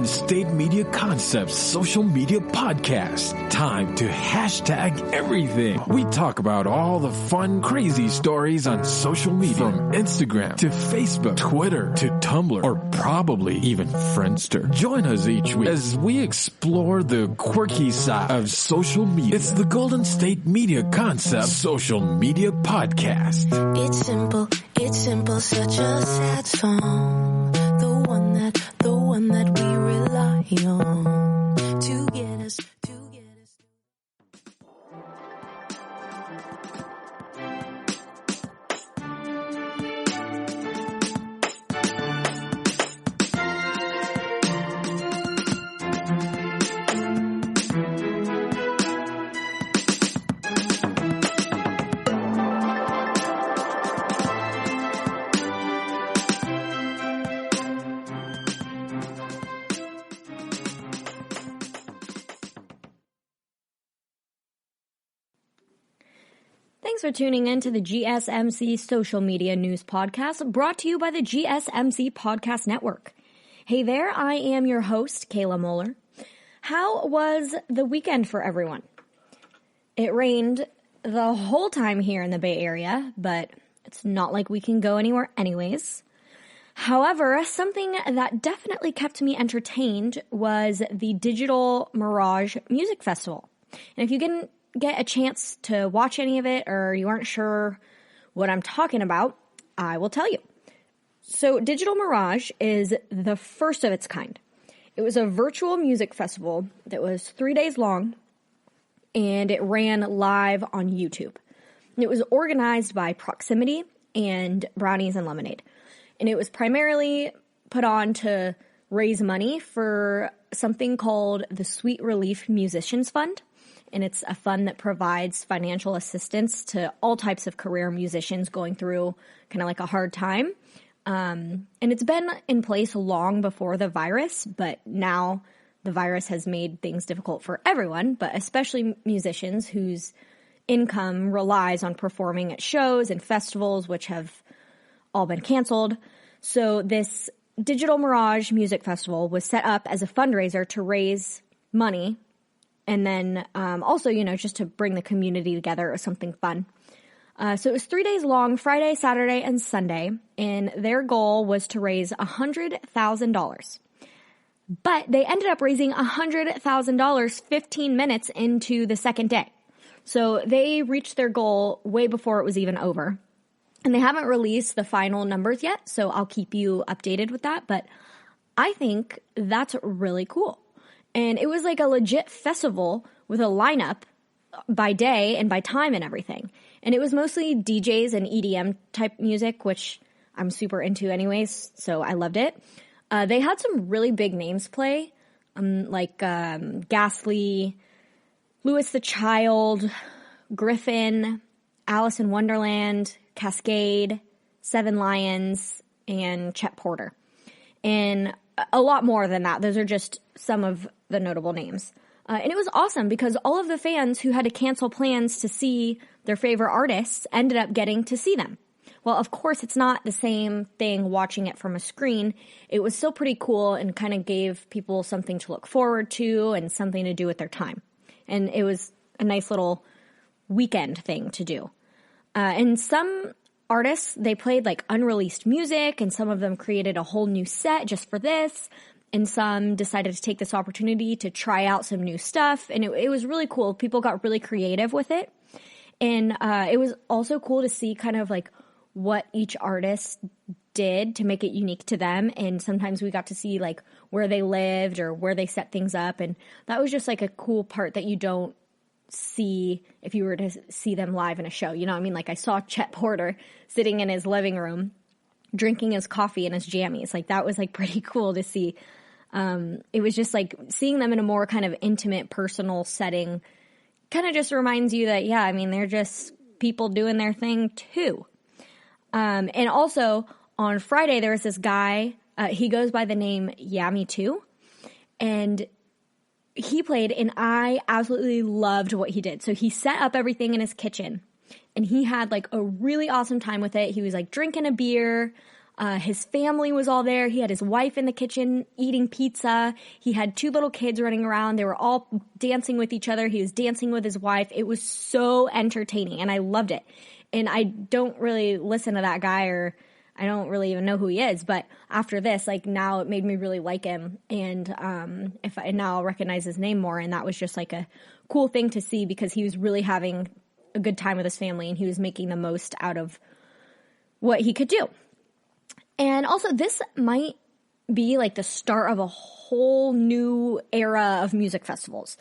Golden State Media Concepts social media podcast. Time to hashtag everything. We talk about all the fun, crazy stories on social media, from Instagram to Facebook, Twitter to Tumblr, or probably even Friendster. Join us each week as we explore the quirky side of social media. It's the Golden State Media Concepts social media podcast. It's simple, such a sad song. The one that we rely on to get us. Thanks for tuning in to the GSMC Social Media News Podcast, brought to you by the GSMC Podcast Network. Hey there, I am your host, Kayla Moeller. How was the weekend for everyone? It rained the whole time here in the Bay Area, but it's not like we can go anywhere anyways. However, something that definitely kept me entertained was the Digital Mirage Music Festival. And if you didn't get a chance to watch any of it, or you aren't sure what I'm talking about, I will tell you. So Digital Mirage is the first of its kind. It was a virtual music festival that was 3 days long, and it ran live on YouTube. And it was organized by Proximity and Brownies and Lemonade. And it was primarily put on to raise money for something called the Sweet Relief Musicians Fund. And it's a fund that provides financial assistance to all types of career musicians going through kind of like a hard time. And it's been in place long before the virus, but now the virus has made things difficult for everyone, but especially musicians whose income relies on performing at shows and festivals, which have all been canceled. So this Digital Mirage Music Festival was set up as a fundraiser to raise money. And then also, just to bring the community together. It was something fun. So it was 3 days long, Friday, Saturday, and Sunday. And their goal was to raise $100,000. But they ended up raising $100,000 15 minutes into the second day. So they reached their goal way before it was even over. And they haven't released the final numbers yet, so I'll keep you updated with that. But I think that's really cool. And it was like a legit festival with a lineup by day and by time and everything. And it was mostly DJs and EDM type music, which I'm super into anyways, so I loved it. They had some really big names play, like Ghastly, Louis the Child, Griffin, Alice in Wonderland, Cascade, Seven Lions, and Chet Porter. And a lot more than that. Those are just some of the notable names. And it was awesome because all of the fans who had to cancel plans to see their favorite artists ended up getting to see them. Well, of course, it's not the same thing watching it from a screen. It was still pretty cool and kind of gave people something to look forward to and something to do with their time. And it was a nice little weekend thing to do. And some artists, they played like unreleased music, and some of them created a whole new set just for this. And some decided to take this opportunity to try out some new stuff. And it was really cool. People got really creative with it. And it was also cool to see kind of like what each artist did to make it unique to them. And sometimes we got to see like where they lived or where they set things up. And that was just like a cool part that you don't see if you were to see them live in a show. You know what I mean? Like I saw Chet Porter sitting in his living room, drinking his coffee and his jammies. Like that was like pretty cool to see. It was just like seeing them in a more kind of intimate, personal setting kind of just reminds you that, yeah, I mean, they're just people doing their thing too. And also on Friday, there was this guy, he goes by the name Yami 2, and he played, and I absolutely loved what he did. So he set up everything in his kitchen, and he had like a really awesome time with it. He was like drinking a beer. His family was all there. He had his wife in the kitchen eating pizza. He had 2 little kids running around. They were all dancing with each other. He was dancing with his wife. It was so entertaining, and I loved it. And I don't really listen to that guy, or I don't really even know who he is. But after this, like, now it made me really like him. And now I'll recognize his name more. And that was just like a cool thing to see, because he was really having a good time with his family, and he was making the most out of what he could do. And also, this might be like the start of a whole new era of music festivals,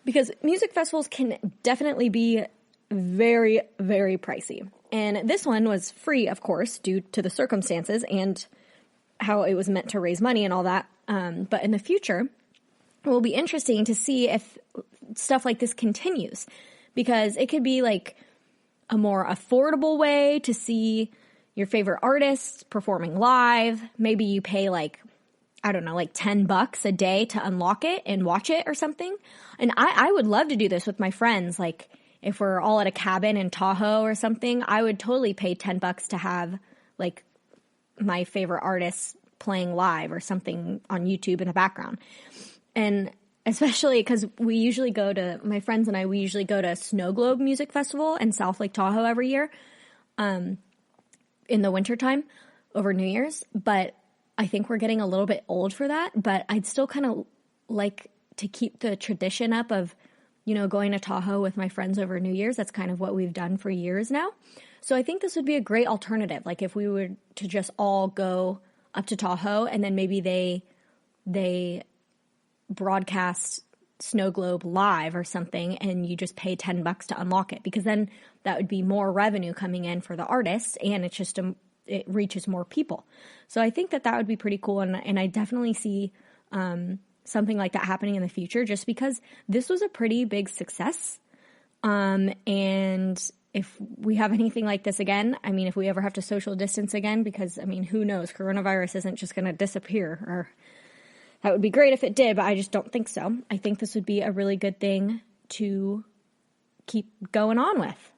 because music festivals can definitely be very, very pricey. And this one was free, of course, due to the circumstances and how it was meant to raise money and all that. But in the future, it will be interesting to see if stuff like this continues, because it could be like a more affordable way to see your favorite artists performing live. Maybe you pay like, I don't know, like $10 a day to unlock it and watch it or something. And I would love to do this with my friends. Like, if we're all at a cabin in Tahoe or something, I would totally pay $10 to have like my favorite artists playing live or something on YouTube in the background. And especially because my friends and I, we usually go to Snow Globe Music Festival in South Lake Tahoe every year. In the wintertime over New Year's, but I think we're getting a little bit old for that. But I'd still kind of like to keep the tradition up of, going to Tahoe with my friends over New Year's. That's kind of what we've done for years now. So I think this would be a great alternative. Like, if we were to just all go up to Tahoe, and then maybe they broadcast Snow Globe live or something, and you just pay $10 to unlock it, because then that would be more revenue coming in for the artists, and it's just it reaches more people. So I think that would be pretty cool, and I definitely see something like that happening in the future, just because this was a pretty big success. And if we have anything like this again, I mean, if we ever have to social distance again, because, I mean, who knows? Coronavirus isn't just going to disappear, or that would be great if it did, but I just don't think so. I think this would be a really good thing to keep going on with.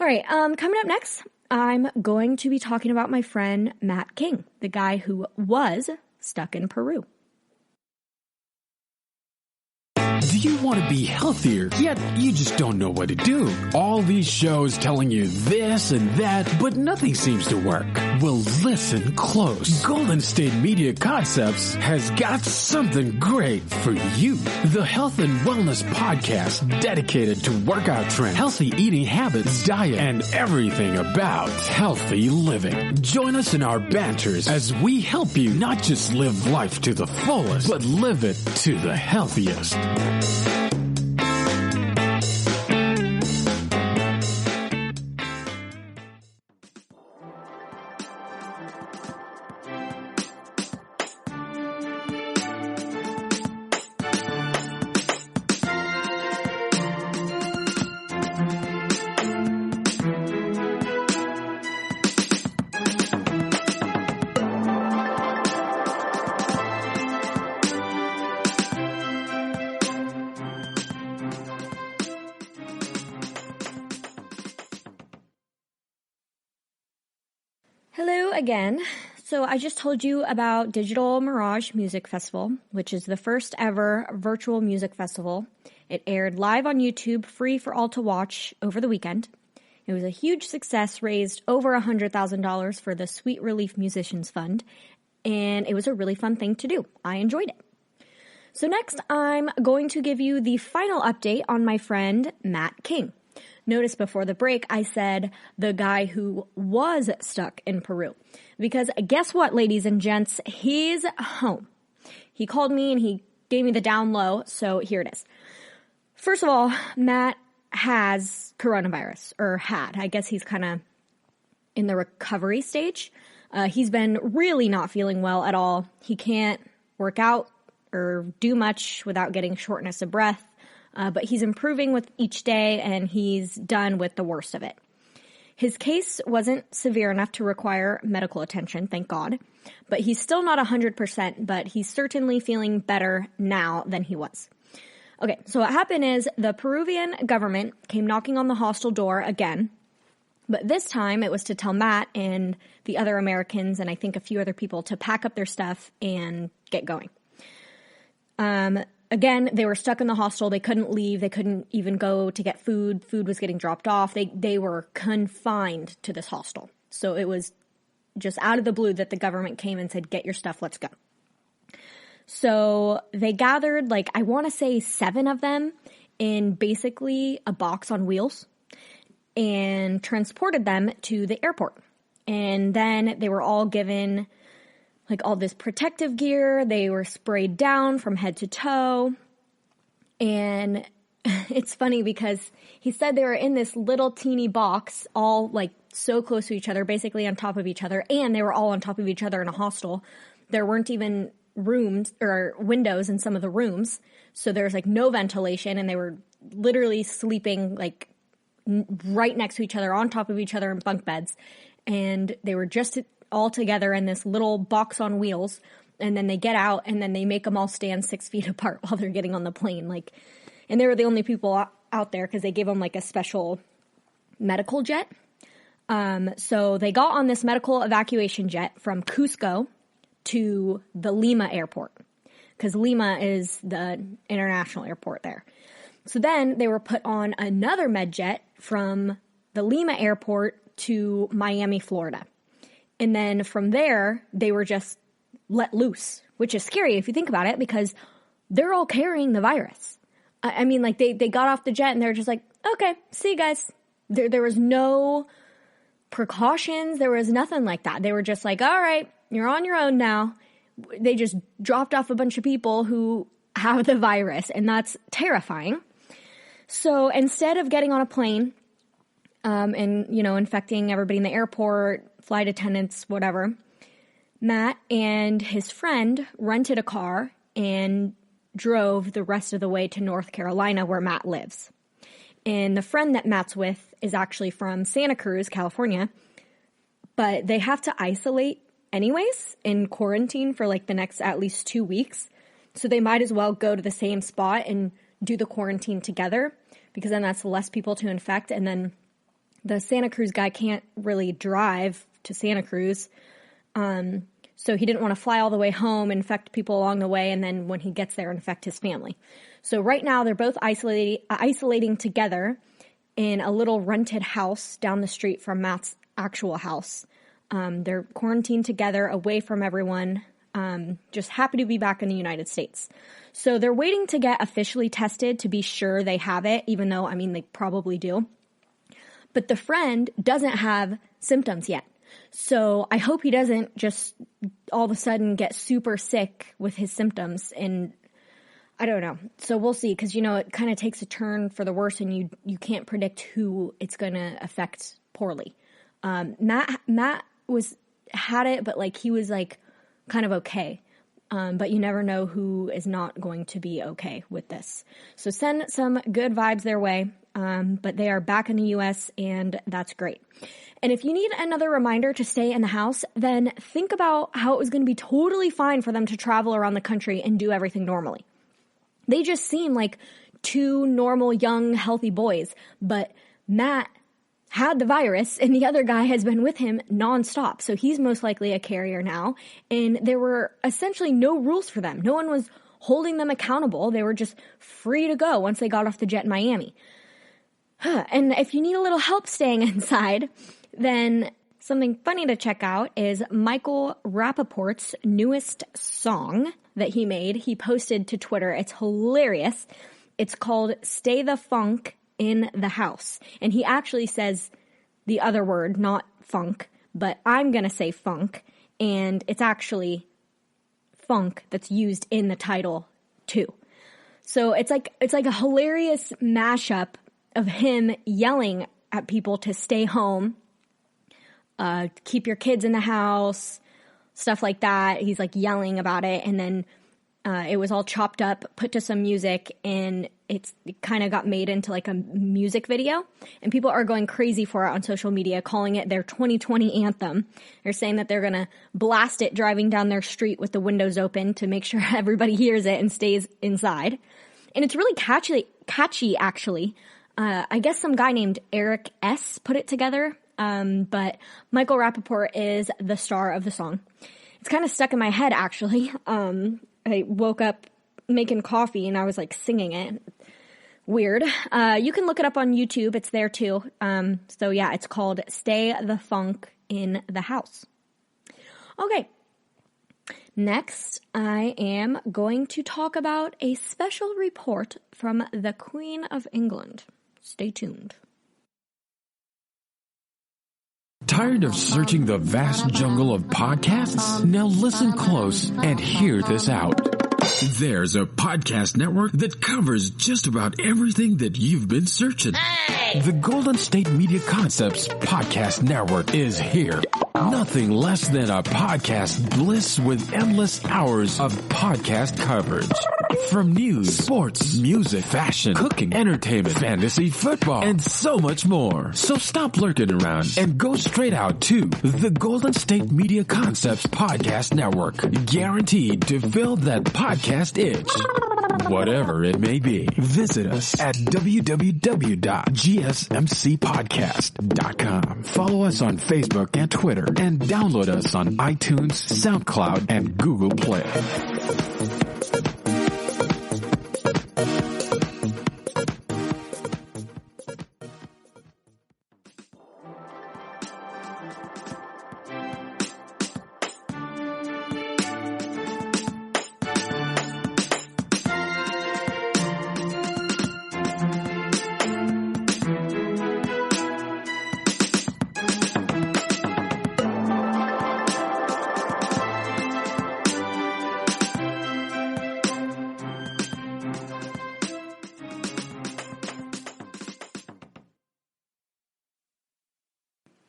All right, coming up next, I'm going to be talking about my friend Matt King, the guy who was stuck in Peru. Do you want to be healthier, yet you just don't know what to do? All these shows telling you this and that, but nothing seems to work. Well, listen close. Golden State Media Concepts has got something great for you. The Health and Wellness Podcast, dedicated to workout trends, healthy eating habits, diet, and everything about healthy living. Join us in our banters as we help you not just live life to the fullest, but live it to the healthiest. Hello again. So I just told you about Digital Mirage Music Festival, which is the first ever virtual music festival. It aired live on YouTube, free for all to watch over the weekend. It was a huge success, raised over $100,000 for the Sweet Relief Musicians Fund, and it was a really fun thing to do. I enjoyed it. So next, I'm going to give you the final update on my friend Matt King. Notice before the break, I said the guy who was stuck in Peru. Because guess what, ladies and gents? He's home. He called me and he gave me the down low, so here it is. First of all, Matt has coronavirus, or had. I guess he's kind of in the recovery stage. He's been really not feeling well at all. He can't work out or do much without getting shortness of breath. But he's improving with each day, and he's done with the worst of it. His case wasn't severe enough to require medical attention, thank God. But he's still not 100%, but he's certainly feeling better now than he was. Okay, so what happened is the Peruvian government came knocking on the hostel door again, But this time it was to tell Matt and the other Americans and I think a few other people to pack up their stuff and get going. Again, they were stuck in the hostel. They couldn't leave. They couldn't even go to get food. Food was getting dropped off. They were confined to this hostel. So it was just out of the blue that the government came and said, get your stuff, let's go. So they gathered, like, I want to say 7 of them in basically a box on wheels and transported them to the airport. And then they were all given like all this protective gear. They were sprayed down from head to toe. And it's funny because he said they were in this little teeny box, all like so close to each other, basically on top of each other. And they were all on top of each other in a hostel. There weren't even rooms or windows in some of the rooms. So there was like no ventilation and they were literally sleeping like right next to each other, on top of each other in bunk beds. And they were just all together in this little box on wheels. And then they get out and then they make them all stand 6 feet apart while they're getting on the plane. Like, and they were the only people out there because they gave them like a special medical jet. So they got on this medical evacuation jet from Cusco to the Lima airport because Lima is the international airport there. So then they were put on another med jet from the Lima airport to Miami, Florida. And then from there, they were just let loose, which is scary if you think about it because they're all carrying the virus. I mean, like they got off the jet and they're just like, okay, see you guys. There was no precautions. There was nothing like that. They were just like, all right, you're on your own now. They just dropped off a bunch of people who have the virus, and that's terrifying. So instead of getting on a plane and, you know, infecting everybody in the airport, flight attendants, whatever, Matt and his friend rented a car and drove the rest of the way to North Carolina where Matt lives. And the friend that Matt's with is actually from Santa Cruz, California, but they have to isolate anyways in quarantine for like the next at least 2 weeks. So they might as well go to the same spot and do the quarantine together because then that's less people to infect. And then the Santa Cruz guy can't really drive to Santa Cruz. So he didn't want to fly all the way home, infect people along the way, and then when he gets there, infect his family. So right now they're both isolating together in a little rented house down the street from Matt's actual house. They're quarantined together away from everyone, just happy to be back in the United States. So they're waiting to get officially tested to be sure they have it, even though, I mean, they probably do. But the friend doesn't have symptoms yet. So I hope he doesn't just all of a sudden get super sick with his symptoms, and I don't know. So we'll see, because, you know, it kind of takes a turn for the worse, and you can't predict who it's going to affect poorly. Matt had it, but like he was like kind of okay. But you never know who is not going to be okay with this. So send some good vibes their way. But they are back in the U.S. and that's great. And if you need another reminder to stay in the house, then think about how it was going to be totally fine for them to travel around the country and do everything normally. They just seem like 2 normal, young, healthy boys. But Matt had the virus and the other guy has been with him nonstop. So he's most likely a carrier now. And there were essentially no rules for them. No one was holding them accountable. They were just free to go once they got off the jet in Miami. And if you need a little help staying inside, then something funny to check out is Michael Rappaport's newest song that he made. He posted to Twitter. It's hilarious. It's called Stay the Funk in the House. And he actually says the other word, not funk, but I'm going to say funk. And it's actually funk that's used in the title too. So it's like a hilarious mashup of him yelling at people to stay home, keep your kids in the house, stuff like that. He's like yelling about it. And then it was all chopped up, put to some music, and it kind of got made into like a music video. And people are going crazy for it on social media, calling it their 2020 anthem. They're saying that they're going to blast it driving down their street with the windows open to make sure everybody hears it and stays inside. And it's really catchy actually. I guess some guy named Eric S. put it together. but Michael Rappaport is the star of the song. It's kind of stuck in my head, actually. I woke up making coffee and I was like singing it. Weird. You can look it up on YouTube. It's there too. So yeah, it's called Stay the Funk in the House. Okay. Next, I am going to talk about a special report from the Queen of England. Stay tuned. Tired of searching the vast jungle of podcasts? Now listen close and hear this out. There's a podcast network that covers just about everything that you've been searching. Hey! The Golden State Media Concepts Podcast Network is here. Nothing less than a podcast bliss with endless hours of podcast coverage. From news, sports, music, fashion, cooking, entertainment, fantasy, football, and so much more. So stop lurking around and go straight out to the Golden State Media Concepts Podcast Network. Guaranteed to fill that podcast itch. Whatever it may be. Visit us at www.gsmcpodcast.com. Follow us on Facebook and Twitter and download us on iTunes, SoundCloud, and Google Play.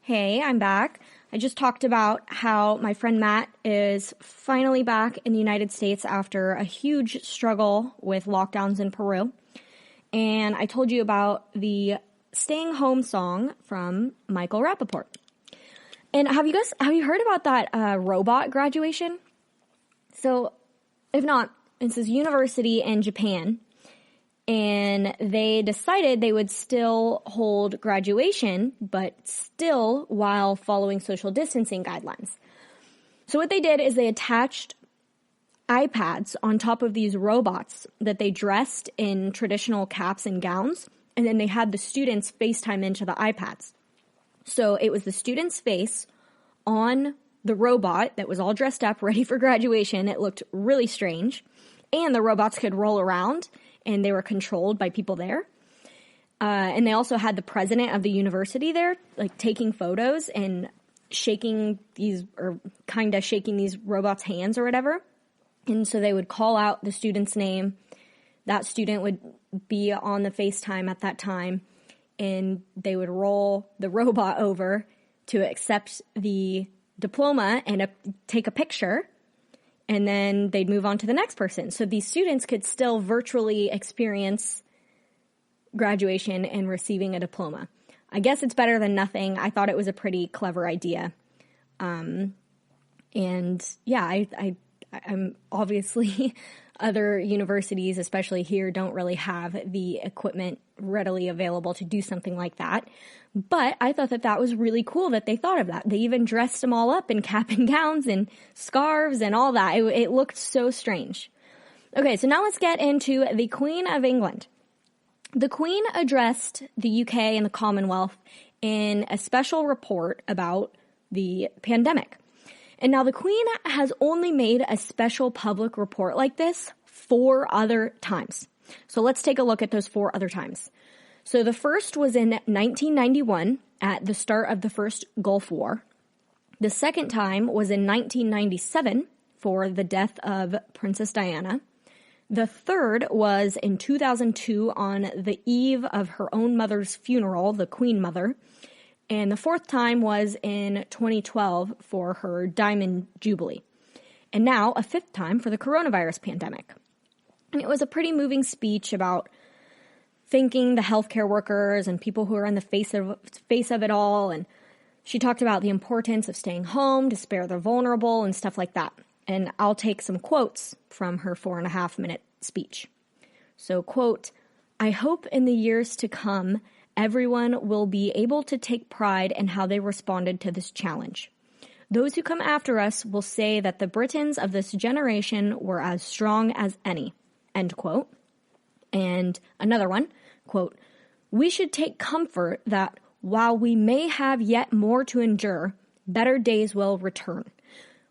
Hey, I'm back. I just talked about how my friend Matt is finally back in the United States after a huge struggle with lockdowns in Peru. And I told you about the Staying Home song from Michael Rappaport. And have you heard about that robot graduation? So, if not, it's this university in Japan. And they decided they would still hold graduation, but still while following social distancing guidelines. So what they did is they attached iPads on top of these robots that they dressed in traditional caps and gowns, and then they had the students FaceTime into the iPads. So it was the student's face on the robot that was all dressed up, ready for graduation. It looked really strange. And the robots could roll around, and they were controlled by people there. And they also had the president of the university there, like taking photos and shaking these robots' hands or whatever. And so they would call out the student's name. That student would be on the FaceTime at that time, and they would roll the robot over to accept the diploma and take a picture. And then they'd move on to the next person. So these students could still virtually experience graduation and receiving a diploma. I guess it's better than nothing. I thought it was a pretty clever idea. And yeah, I'm obviously other universities, especially here, don't really have the equipment readily available to do something like that. But I thought that was really cool that they thought of that. They even dressed them all up in cap and gowns and scarves and all that. It looked so strange. Okay, so now let's get into the Queen of England. The Queen addressed the UK and the Commonwealth in a special report about the pandemic. And now the Queen has only made a special public report like this 4 other times. So let's take a look at those 4 other times. So the first was in 1991 at the start of the first Gulf War. The second time was in 1997 for the death of Princess Diana. The third was in 2002 on the eve of her own mother's funeral, the Queen Mother. And the fourth time was in 2012 for her Diamond Jubilee. And now a 5th time for the coronavirus pandemic. And it was a pretty moving speech about thanking the healthcare workers and people who are in the face of it all. And she talked about the importance of staying home to spare the vulnerable and stuff like that. And I'll take some quotes from her 4.5-minute speech. So, quote, "I hope in the years to come, Everyone will be able to take pride in how they responded to this challenge. Those who come after us will say that the Britons of this generation were as strong as any, end quote. And another one, quote, we should take comfort that while we may have yet more to endure, better days will return.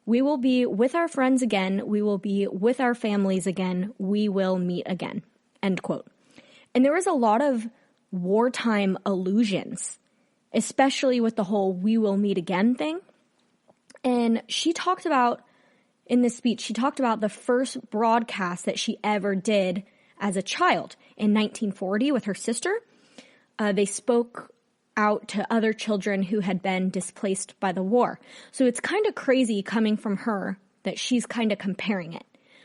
We will be with our friends again. We will be with our families again. We will meet again, end quote. And there was a lot of wartime allusions, especially with the whole we will meet again thing. And she talked about, in this speech, she talked about the first broadcast that she ever did as a child in 1940 with her sister. They spoke out to other children who had been displaced by the war. So it's kind of crazy coming from her that she's kind of comparing it.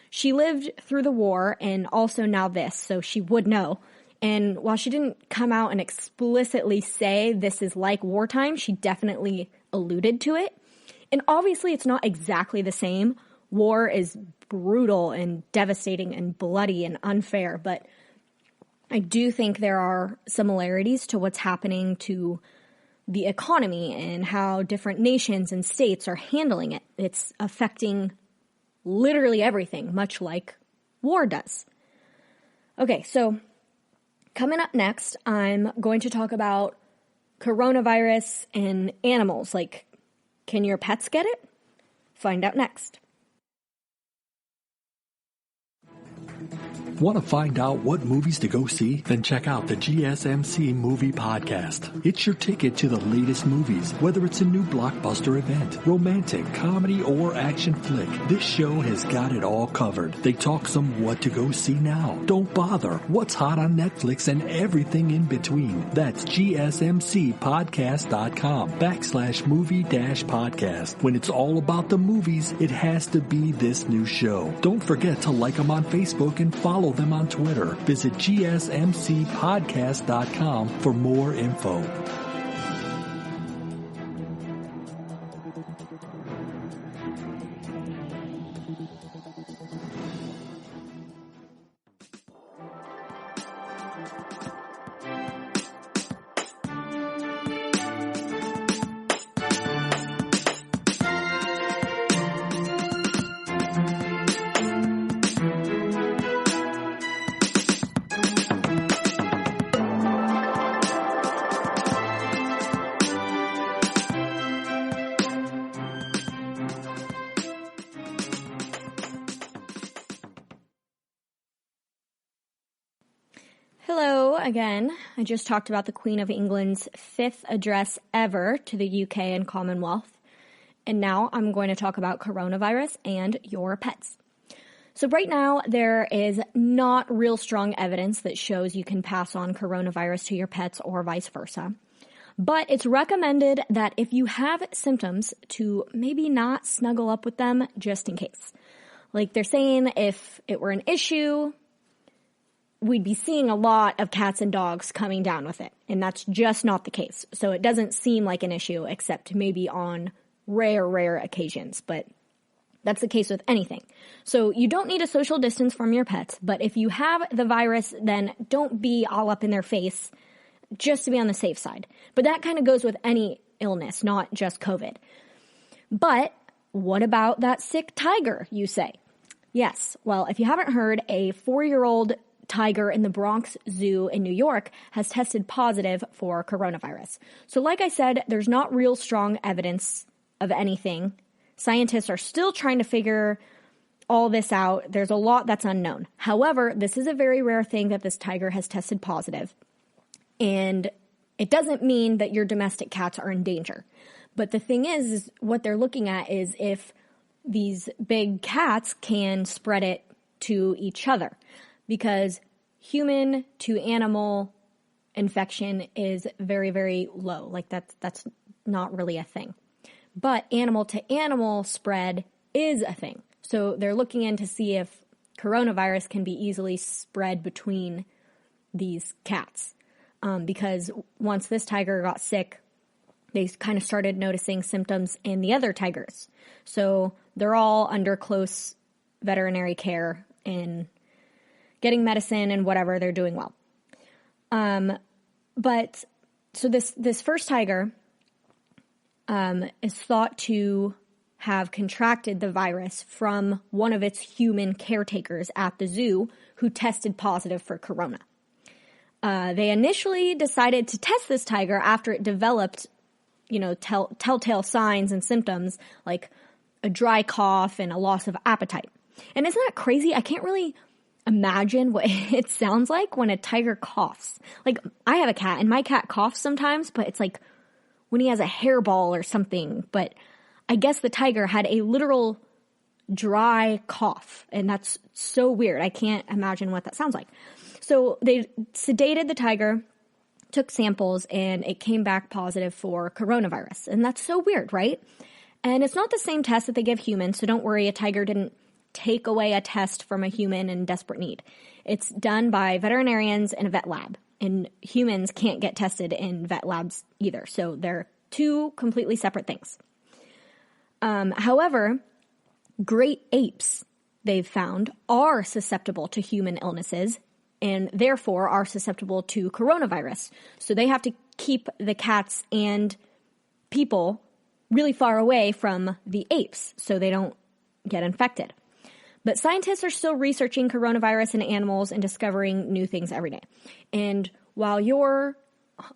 She lived through the war and also now this, so she would know. And while she didn't come out and explicitly say this is like wartime, she definitely alluded to it. And obviously it's not exactly the same. War is brutal and devastating and bloody and unfair, but I do think there are similarities to what's happening to the economy and how different nations and states are handling it. It's affecting literally everything, much like war does. Okay, so coming up next, I'm going to talk about coronavirus and animals. Like, can your pets get it? Find out next. Want to find out what movies to go see? Then check out the GSMC Movie Podcast. It's your ticket to the latest movies, whether it's a new blockbuster event, romantic, comedy, or action flick. This show has got it all covered. They talk some what to go see now. Don't bother. What's hot on Netflix and everything in between. That's GSMCpodcast.com/movie-podcast. When it's all about the movies, it has to be this new show. Don't forget to like them on Facebook and follow them on Twitter. Visit GSMCpodcast.com for more info. Hello again. I just talked about the Queen of England's 5th address ever to the UK and Commonwealth. And now I'm going to talk about coronavirus and your pets. So right now, there is not real strong evidence that shows you can pass on coronavirus to your pets or vice versa. But it's recommended that if you have symptoms to maybe not snuggle up with them just in case. Like they're saying if it were an issue, we'd be seeing a lot of cats and dogs coming down with it. And that's just not the case. So it doesn't seem like an issue except maybe on rare occasions. But that's the case with anything. So you don't need a social distance from your pets. But if you have the virus, then don't be all up in their face just to be on the safe side. But that kind of goes with any illness, not just COVID. But what about that sick tiger, you say? Yes. Well, if you haven't heard, a 4-year-old tiger in the Bronx Zoo in New York has tested positive for coronavirus. So like I said, there's not real strong evidence of anything. Scientists are still trying to figure all this out. There's a lot that's unknown. However, this is a very rare thing that this tiger has tested positive. And it doesn't mean that your domestic cats are in danger. But the thing is what they're looking at is if these big cats can spread it to each other. Because human to animal infection is very, very low. Like that's not really a thing. But animal to animal spread is a thing. So they're looking in to see if coronavirus can be easily spread between these cats. Because once this tiger got sick, they kind of started noticing symptoms in the other tigers. So they're all under close veterinary care and getting medicine and whatever, they're doing well. But so this first tiger is thought to have contracted the virus from one of its human caretakers at the zoo who tested positive for corona. They initially decided to test this tiger after it developed, telltale signs and symptoms like a dry cough and a loss of appetite. And isn't that crazy? I can't really imagine what it sounds like when a tiger coughs. Like, I have a cat, and my cat coughs sometimes, but it's like when he has a hairball or something. But I guess the tiger had a literal dry cough, and that's so weird. I can't imagine what that sounds like. So they sedated the tiger, took samples, and it came back positive for coronavirus. And that's so weird, right? And it's not the same test that they give humans, so don't worry, a tiger didn't take away a test from a human in desperate need. It's done by veterinarians in a vet lab, and humans can't get tested in vet labs either. So they're two completely separate things. However, great apes, they've found, are susceptible to human illnesses and therefore are susceptible to coronavirus. So they have to keep the cats and people really far away from the apes so they don't get infected. But scientists are still researching coronavirus in animals and discovering new things every day. And while your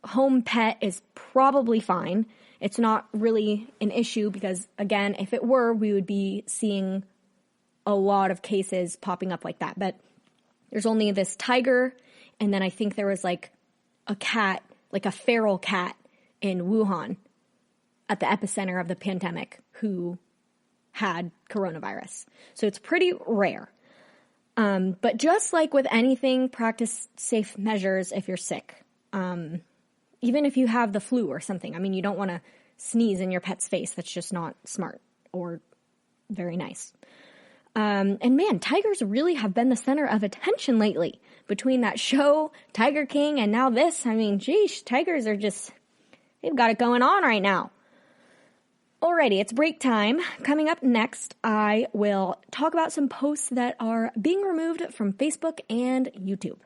home pet is probably fine, it's not really an issue because, again, if it were, we would be seeing a lot of cases popping up like that. But there's only this tiger, and then I think there was like a cat, like a feral cat in Wuhan at the epicenter of the pandemic who had coronavirus. So it's pretty rare. But just like with anything, practice safe measures if you're sick. Even if you have the flu or something. I mean, you don't want to sneeze in your pet's face. That's just not smart or very nice. And man, tigers really have been the center of attention lately. Between that show, Tiger King, and now this. I mean, geez, tigers are just, they've got it going on right now. Alrighty, it's break time. Coming up next, I will talk about some posts that are being removed from Facebook and YouTube.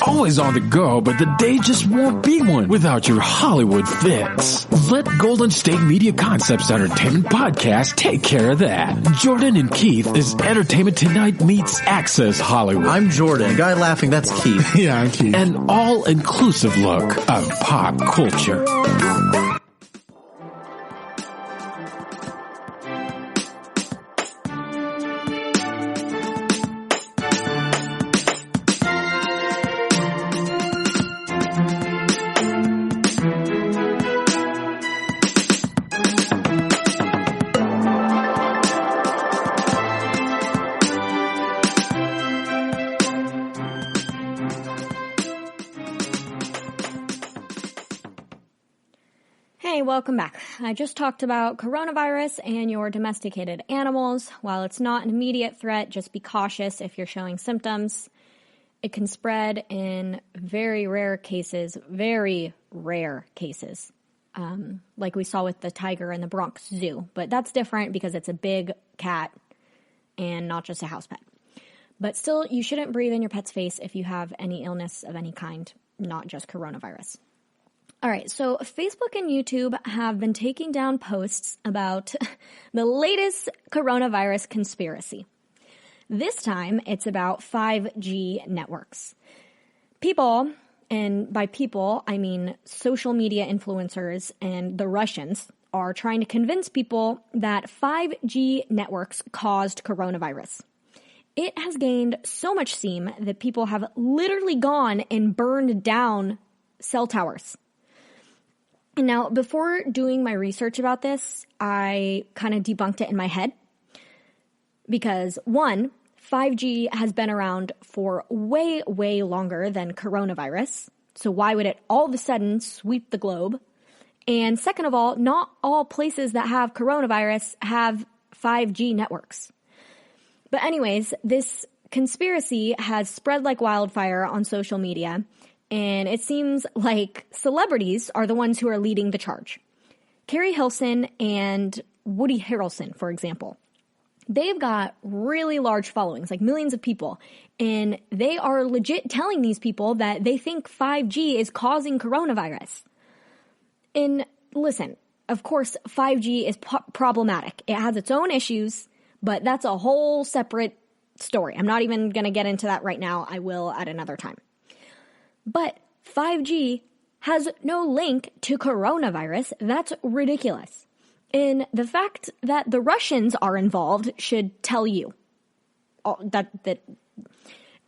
Always on the go, but the day just won't be one without your Hollywood fix. Let Golden State Media Concepts Entertainment Podcast take care of that. Jordan and Keith is Entertainment Tonight meets Access Hollywood. I'm Jordan. The guy laughing, that's Keith. Yeah, I'm Keith. An all-inclusive look of pop culture. Hey, welcome back. I just talked about coronavirus and your domesticated animals. While it's not an immediate threat, just be cautious if you're showing symptoms. It can spread in very rare cases, like we saw with the tiger in the Bronx Zoo. But that's different because it's a big cat and not just a house pet. But still, you shouldn't breathe in your pet's face if you have any illness of any kind, not just coronavirus. All right, so Facebook and YouTube have been taking down posts about the latest coronavirus conspiracy. This time, it's about 5G networks. People, and by people, I mean social media influencers and the Russians, are trying to convince people that 5G networks caused coronavirus. It has gained so much steam that people have literally gone and burned down cell towers. And now, before doing my research about this, I kind of debunked it in my head. Because, one, 5G has been around for way, way longer than coronavirus. So why would it all of a sudden sweep the globe? And second of all, not all places that have coronavirus have 5G networks. But anyways, this conspiracy has spread like wildfire on social media. And it seems like celebrities are the ones who are leading the charge. Carrie Hilson and Woody Harrelson, for example. they've got really large followings, like millions of people. And they are legit telling these people that they think 5G is causing coronavirus. And listen, of course, 5G is problematic. It has its own issues, but that's a whole separate story. I'm not even going to get into that right now. I will at another time. But 5G has no link to coronavirus. That's ridiculous. And the fact that the Russians are involved should tell you that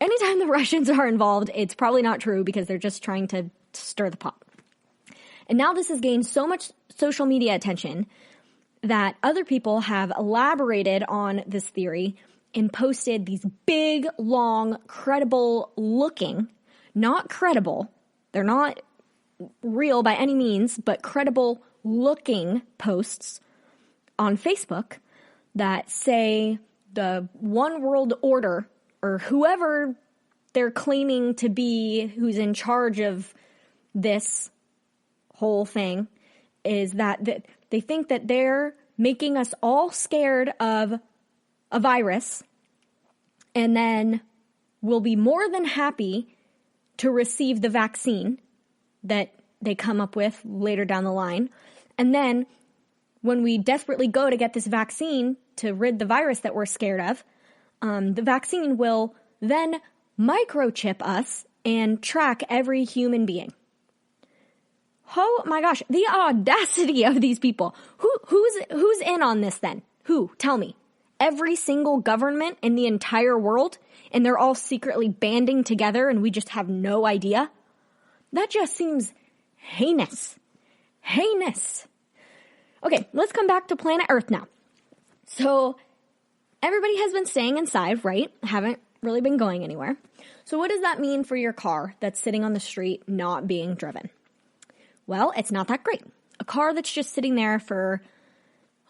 anytime the Russians are involved, it's probably not true because they're just trying to stir the pot. And now this has gained so much social media attention that other people have elaborated on this theory and posted these big, long, credible looking, not credible, they're not real by any means, but credible looking posts on Facebook that say the one world order, or whoever they're claiming to be who's in charge of this whole thing, is that they think that they're making us all scared of a virus, and then we'll be more than happy to receive the vaccine that they come up with later down the line. And then when we desperately go to get this vaccine to rid the virus that we're scared of, the vaccine will then microchip us and track every human being. Oh my gosh, the audacity of these people. Who's in on this then? Who? Tell me. Every single government in the entire world, and they're all secretly banding together and we just have no idea? That just seems heinous. Heinous. Okay, let's come back to planet Earth now. So everybody has been staying inside, right? Haven't really been going anywhere. So what does that mean for your car that's sitting on the street not being driven? Well, it's not that great. A car that's just sitting there for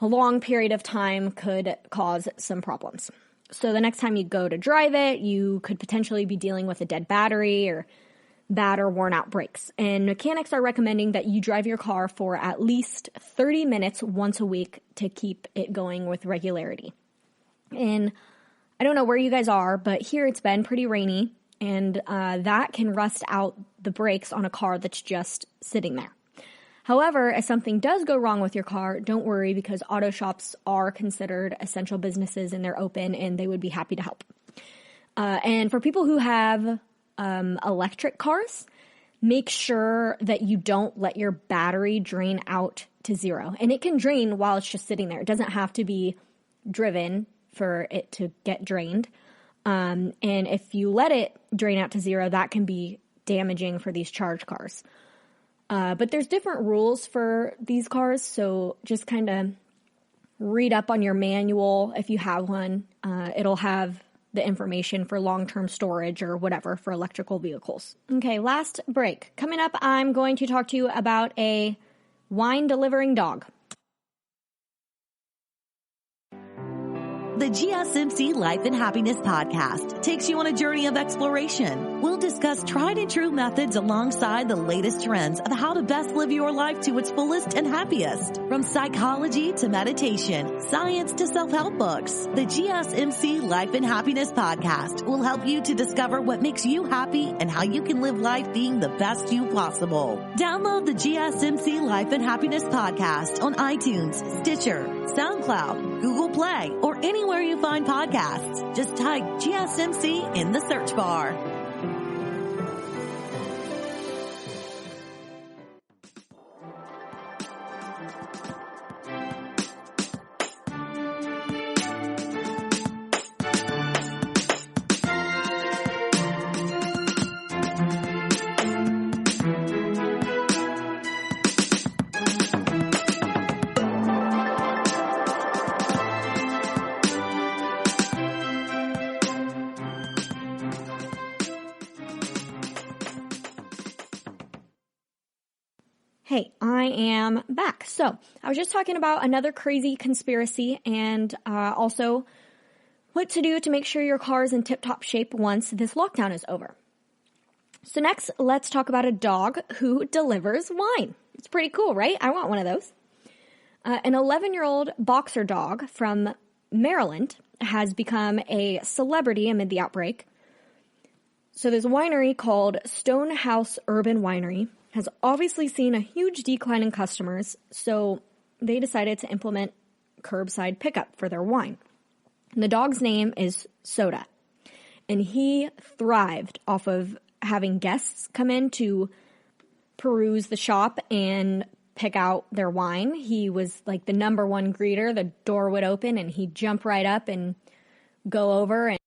a long period of time could cause some problems. So the next time you go to drive it, you could potentially be dealing with a dead battery or bad or worn out brakes. And mechanics are recommending that you drive your car for at least 30 minutes once a week to keep it going with regularity. And I don't know where you guys are, but here it's been pretty rainy, and that can rust out the brakes on a car that's just sitting there. However, if something does go wrong with your car, don't worry, because auto shops are considered essential businesses and they're open and they would be happy to help. And for people who have electric cars, make sure that you don't let your battery drain out to zero. And it can drain while it's just sitting there. It doesn't have to be driven for it to get drained. And if you let it drain out to zero, that can be damaging for these charge cars. But there's different rules for these cars, so just kind of read up on your manual if you have one. It'll have the information for long-term storage or whatever for electrical vehicles. Okay, last break. Coming up, I'm going to talk to you about a wine-delivering dog. The GSMC Life and Happiness Podcast takes you on a journey of exploration. We'll discuss tried and true methods alongside the latest trends of how to best live your life to its fullest and happiest. From psychology to meditation, science to self-help books, the GSMC Life and Happiness Podcast will help you to discover what makes you happy and how you can live life being the best you possible. Download the GSMC Life and Happiness Podcast on iTunes, Stitcher, SoundCloud, Google Play, or anywhere you find podcasts. Just type GSMC in the search bar. Hey, I am back. So I was just talking about another crazy conspiracy and also what to do to make sure your car is in tip-top shape once this lockdown is over. So next, let's talk about a dog who delivers wine. It's pretty cool, right? I want one of those. An 11-year-old boxer dog from Maryland has become a celebrity amid the outbreak. So this winery called Stonehouse Urban Winery has obviously seen a huge decline in customers, so they decided to implement curbside pickup for their wine. And the dog's name is Soda, and he thrived off of having guests come in to peruse the shop and pick out their wine. He was like the number one greeter. The door would open and he'd jump right up and go over and